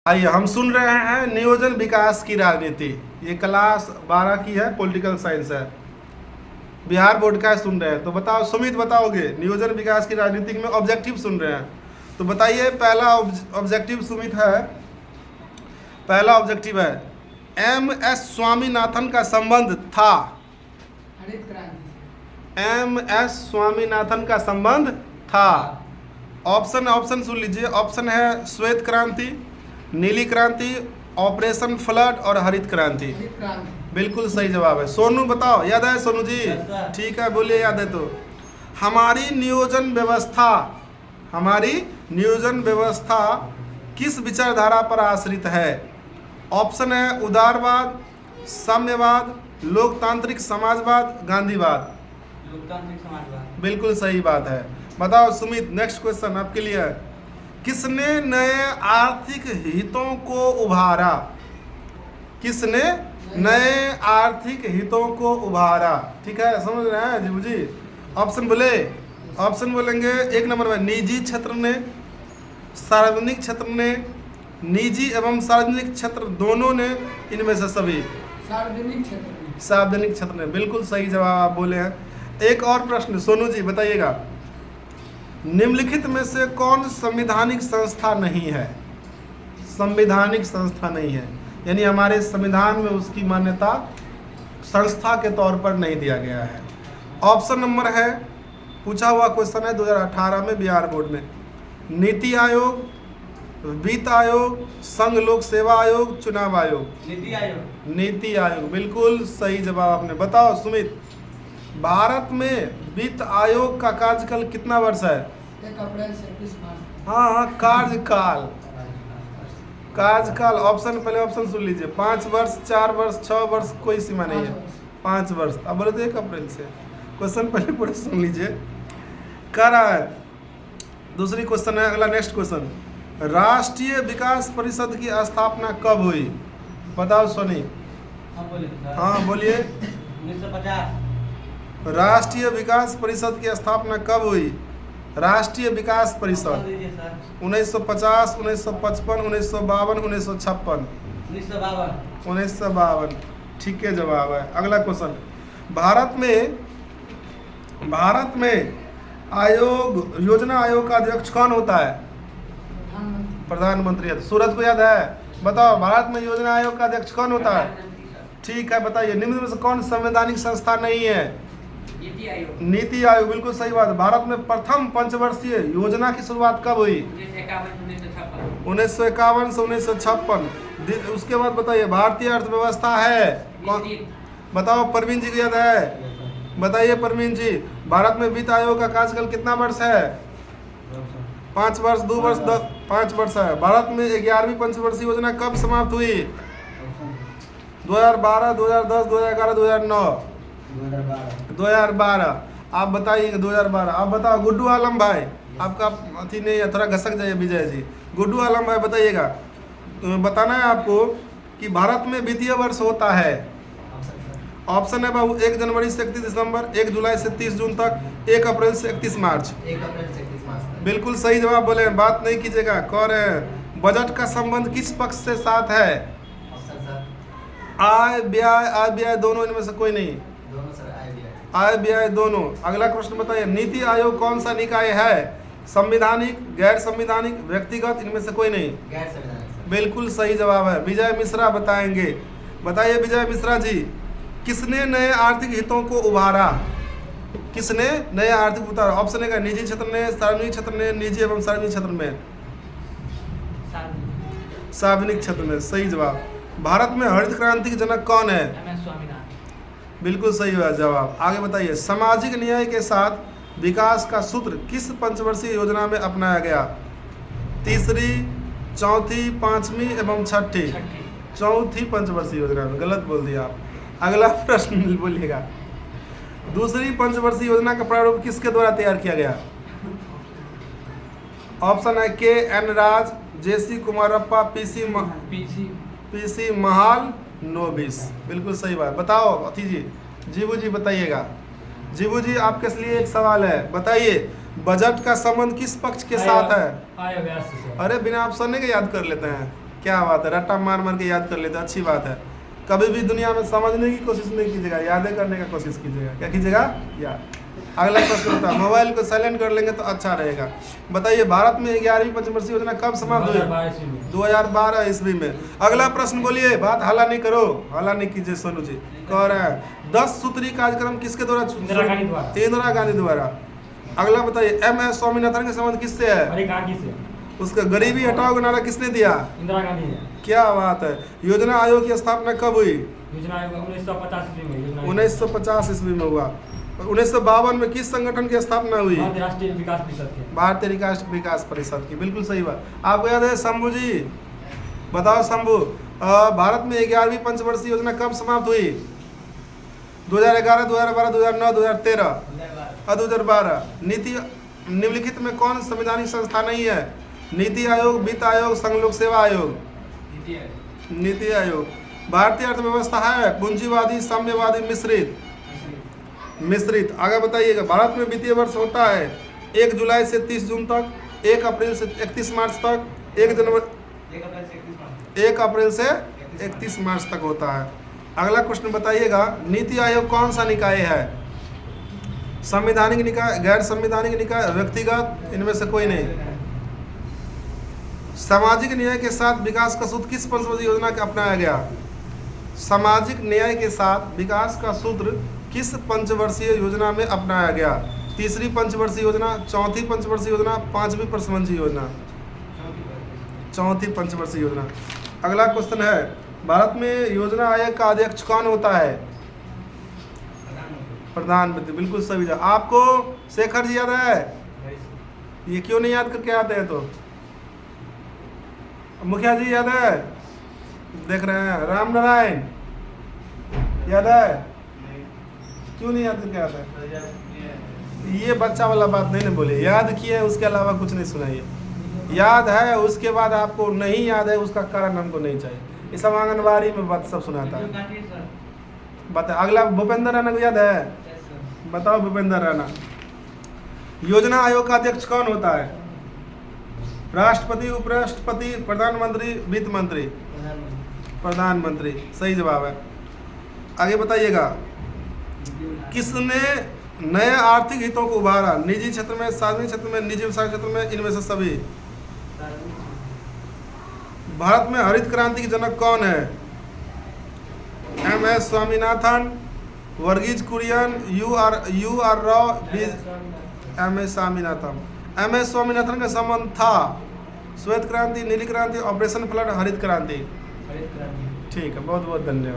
आइए हम सुन रहे हैं नियोजन विकास की राजनीति। ये क्लास 12 की है, पॉलिटिकल साइंस है, बिहार बोर्ड का सुन रहे हैं। तो बताओ सुमित, बताओगे नियोजन विकास की राजनीति में ऑब्जेक्टिव सुन रहे हैं तो बताइए। पहला ऑब्जेक्टिव सुमित है, पहला ऑब्जेक्टिव है एम.एस. स्वामीनाथन का संबंध था। हरित क्रांति। एम.एस. स्वामीनाथन का संबंध था। ऑप्शन सुन लीजिए। ऑप्शन है श्वेत क्रांति, नीली क्रांति, ऑपरेशन फ्लड और हरित क्रांति। हरित क्रांति बिल्कुल सही जवाब है। सोनू बताओ, याद है सोनू जी? ठीक है, बोलिए याद है तो। हमारी नियोजन व्यवस्था किस विचारधारा पर आश्रित है? ऑप्शन है उदारवाद, साम्यवाद, लोकतांत्रिक समाजवाद, गांधीवाद। लोकतांत्रिक समाजवाद। बिल्कुल सही बात है। बताओ सुमित, नेक्स्ट क्वेश्चन आपके लिए है। किसने नए आर्थिक हितों को उभारा? किसने नए आर्थिक हितों को उभारा? ठीक है, समझ रहे हैं जीबू जी? ऑप्शन बोलेंगे। एक नंबर में निजी क्षेत्र ने, सार्वजनिक क्षेत्र ने, निजी एवं सार्वजनिक क्षेत्र दोनों ने, इनमें से सभी। सार्वजनिक क्षेत्र ने बिल्कुल सही जवाब आप बोले हैं। एक और प्रश्न सोनू जी बताइएगा। निम्नलिखित में से कौन संवैधानिक संस्था नहीं है? संवैधानिक संस्था नहीं है, यानी हमारे संविधान में उसकी मान्यता संस्था के तौर पर नहीं दिया गया है। ऑप्शन नंबर है, पूछा हुआ क्वेश्चन है 2018 में बिहार बोर्ड में। नीति आयोग, वित्त आयोग, संघ लोक सेवा आयोग, चुनाव आयोग। नीति आयोग बिल्कुल सही जवाब आपने। बताओ सुमित, भारत में वित्त आयोग का कार्यकाल कितना वर्ष है? 1 अप्रैल से 31 मार्च। हाँ, कार्यकाल। पहले ऑप्शन सुन लीजिए। 5 वर्ष, 4 वर्ष, 6 वर्ष, कोई सीमा नहीं है। 5 वर्ष। अब बोले तो 1 अप्रैल से। क्वेश्चन पहले पूरे सुन लीजिए। कह रहा है, दूसरी क्वेश्चन है, अगला नेक्स्ट क्वेश्चन। राष्ट्रीय विकास परिषद की स्थापना कब हुई? बताओ सोनी। हाँ बोलिए। 1950। राष्ट्रीय विकास परिषद की स्थापना कब हुई? राष्ट्रीय विकास परिषद 1950, 1955, 1952, 1956। 1952 ठीक है जवाब है। अगला क्वेश्चन। भारत में योजना आयोग का अध्यक्ष कौन होता है? प्रधानमंत्री। सूरज को याद है? बताओ भारत में योजना आयोग का अध्यक्ष कौन होता है? ठीक है, बताइए। निम्न में से कौन संवैधानिक संस्था नहीं है? नीति आयोग बिल्कुल सही बात। भारत में प्रथम पंचवर्षीय योजना की शुरुआत कब हुई? 1951 से 1956। उसके बाद बताइए भारतीय अर्थव्यवस्था है कौन? बताओ प्रवीण जी को याद है? बताइए प्रवीण जी, भारत में वित्त आयोग का कार्यकाल कितना वर्ष है? 5 वर्ष, 2 वर्ष, 5 वर्ष है। भारत में 11वीं पंचवर्षीय योजना कब समाप्त हुई? 2012, 2010, 2011, 2009। 2012। आप बताइए 2012। आप बताओ गुड्डू आलम भाई, आपका अथी नहीं है, थोड़ा घसक जाइए विजय जी। गुड्डू आलम भाई बताइएगा। तो बताना है आपको कि भारत में वित्तीय वर्ष होता है। ऑप्शन है बाबू 1 जनवरी से 31 दिसंबर, 1 जुलाई से 30 जून तक, 1 अप्रैल से 31 मार्च। बिल्कुल सही जवाब बोले, बात नहीं कीजिएगा। कह रहे हैं बजट का संबंध किस पक्ष से साथ है? आय व्यय दोनों, इनमें से कोई नहीं। आय व्यय दोनों। अगला प्रश्न बताइए। नीति आयोग कौन सा निकाय है? संवैधानिक, गैर संवैधानिक, व्यक्तिगत, इनमें से कोई नहीं। गैर संवैधानिक। बिल्कुल सही जवाब है। विजय मिश्रा बताएंगे। बताइए विजय मिश्रा जी, किसने नए आर्थिक हितों को उभारा? किसने नए आर्थिक उभारा? ऑप्शन है निजी क्षेत्र ने, सार्वजनिक क्षेत्र ने, निजी एवं सार्वजनिक क्षेत्र में। सार्वजनिक क्षेत्र में सही जवाब। भारत में हरित क्रांति के जनक कौन है? एम.एस. स्वामीनाथन। बिल्कुल सही है जवाब। आगे बताइए। सामाजिक न्याय के साथ विकास का सूत्र किस पंचवर्षीय योजना में अपनाया गया? तीसरी, चौथी, पांचवी एवं छठी। चौथी पंचवर्षीय योजना में। गलत बोल दिया आप। अगला प्रश्न बोलिएगा। दूसरी पंचवर्षीय योजना का प्रारूप किसके द्वारा तैयार किया गया? ऑप्शन है के.एन. राज, जे.सी. कुमारप्पा, पीसी महाल नोबिस। बिल्कुल सही बात। बताओ अति जी, जीवू जी बताइएगा। जीवू जी आपके लिए एक सवाल है, बताइए बजट का संबंध किस पक्ष के साथ है? अरे बिना ऑप्शन के याद कर लेते हैं। क्या बात है, रट्टा मार मार के याद कर लेते, अच्छी बात है। कभी भी दुनिया में समझने की कोशिश नहीं कीजिएगा, यादें करने का कोशिश कीजिएगा। क्या कीजिएगा? याद। अगला प्रश्न होता है, मोबाइल को साइलेंट कर लेंगे तो अच्छा रहेगा। बताइए, भारत में 11वीं पंचवर्षीय योजना कब समाप्त हुई? 2012 ईस्वी में। अगला प्रश्न बोलिए, बात हल्ला नहीं करो, हल्ला नहीं कीजिए। सोनू जी कह रहे हैं 10 सूत्री कार्यक्रम किसके द्वारा? इंदिरा गांधी द्वारा। अगला बताइए, MS स्वामीनाथन का संबंध किससे है? उसका गरीबी हटाओ का नारा किसने दिया? इंदिरा गांधी ने। क्या बात है। योजना आयोग की स्थापना कब हुई? योजना आयोग 1950 ईस्वी में। 1950 ईस्वी में हुआ। 1952 में किस संगठन की स्थापना हुई? भारतीय राष्ट्रीय विकास परिषद के। भारतीय राष्ट्रीय विकास परिषद की, बिल्कुल सही बात। आपको याद है? शंभू जी बताओ, शंभू भारत में 11वीं पंचवर्षीय योजना कब समाप्त हुई? 2011, 2012, 2009, 2013 और 2012। नीति निम्नलिखित में कौन संवैधानिक संस्था नहीं है? नीति आयोग, वित्त आयोग, संघ लोक सेवा आयोग। नीति आयोग। भारतीय अर्थव्यवस्था है पूंजीवादी, साम्यवादी, मिश्रित? मिश्रित। आगे बताइएगा, भारत में वित्तीय वर्ष होता है 1 जुलाई से 30 जून तक, 1 अप्रैल से 31 मार्च तक, 1 अप्रैल से 31 मार्च तक होता है। अगला क्वेश्चन बताइएगा, नीति आयोग कौन सा निकाय है? संवैधानिक निकाय, गैर संवैधानिक निकाय, व्यक्तिगत? इनमें से कोई नहीं। सामाजिक न्याय के साथ विकास का सूत्र किस पंचवर्षीय योजना का अपनाया गया? सामाजिक न्याय के साथ विकास का सूत्र किस पंचवर्षीय योजना में अपनाया गया? तीसरी पंचवर्षीय योजना, चौथी पंचवर्षीय योजना, 5वीं पंचवर्षीय योजना? चौथी पंचवर्षीय योजना। अगला क्वेश्चन है, भारत में योजना आयोग का अध्यक्ष कौन होता है? प्रधानमंत्री। बिल्कुल सही जवाब। आपको शेखर जी याद है? ये क्यों नहीं याद करके आते हैं? तो मुखिया जी याद है? देख रहे हैं। राम नारायण याद है? क्यों नहीं याद करके आता है? ये बच्चा वाला बात नहीं ना बोले, याद किए उसके अलावा कुछ नहीं सुनाइए। याद है उसके बाद आपको नहीं याद है, उसका कारण हमको नहीं चाहिए। ये सब आंगनबाड़ी में बात सब सुनाता है। बता। अगला भूपेंद्र राणा को याद है? बताओ भूपेंद्र राणा। योजना आयोग का अध्यक्ष कौन होता है? राष्ट्रपति, उपराष्ट्रपति, प्रधानमंत्री, वित्त मंत्री? प्रधानमंत्री। सही जवाब है। आगे बताइएगा, किसने नए आर्थिक हितों को उभारा? निजी क्षेत्र में, सार्वजनिक क्षेत्र में, निजी व्यवसाय क्षेत्र में, इनमें से सभी? भारत में हरित क्रांति के जनक कौन है? MS Swaminathan, Verghese Kurien, U R Rao, MS Swaminathan. MS Swaminathan का संबंध था श्वेत क्रांति, नीली क्रांति, ऑपरेशन फ्लड, हरित क्रांति? ठीक है, बहुत बहुत धन्यवाद।